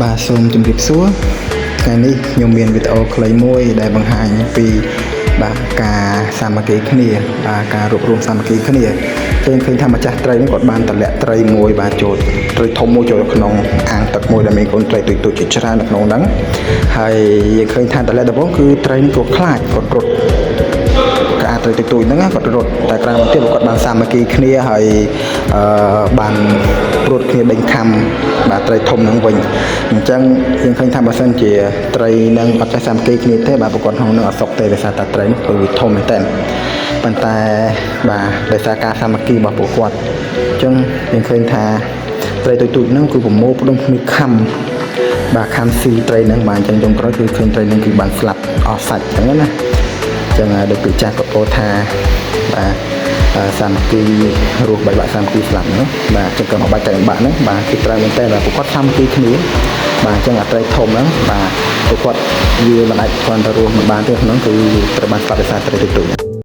បាទសូមជម្រាបសួរថ្ងៃនេះខ្ញុំមានវីដេអូខ្លីមួយដែលបង្ហាញពីបាទការសាមគ្គីគ្នាបាទការរួបរวมសាមគ្គីគ្នាឃើញថាម្ចាស់ត្រីនេះគាត់បានតម្លាក់ត្រីមួយបាទចូលត្រីធំមួយចូលក្នុងអាងទឹកមួយដែលមានកូនត្រីទូចៗជាច្រើននៅក្នុងហ្នឹងហើយយើងឃើញថាតម្លាក់ដំបូងគឺត្រីនេះគាត់ខ្លាចគាត់រត់ការត្រីទូចៗហ្នឹងគាត់រត់តែក្រោយមកទៀតគាត់បានសាមគ្គីគ្នាហើយបានរត់គ្នាដេញខំបាទត្រីធំហ្នឹងវិញអញ្ចឹងយើងឃើញថាបើសិនជាត្រីនឹងអត់ចេះសាមគ្គីគ្នាទេបាទប្រព័ន្ធក្នុងនឹងអត់សុខទេដោយសារតែត្រីនេះគឺវាធំមែនតើប៉ុន្តែបាទដោយសារការសាមគ្គីរបស់ពួកគាត់អញ្ចឹងយើងឃើញថាត្រីទូចៗហ្នឹងគឺប្រមូលផ្ដុំគ្នាខំបាទខំស៊ីត្រីហ្នឹងបាទអញ្ចឹងចុងក្រោយគឺឃើញត្រីហ្នឹងគឺបានស្លាប់អស់សាច់អញ្ចឹងណាអញ្ចឹងដូចពីចាស់ក៏ពោលថាបាទសាមគ្គីរស់បាយបាក់សាមគ្គីស្លាប់ហ្នឹងបាទចឹងក៏បាច់តែបាក់ហ្នឹងបាទគឺត្រូវមែនតើបាទពួកគាត់សាមគ្គីគ្នាបាទអញ្ចឹងអត្រីធំហ្នឹងបាទពួកគាត់វាមិនអាចគាត់ទៅរស់មិនបានទេក្នុងគឺត្រូវបានស្លាប់ដោយសារត្រីទូចៗ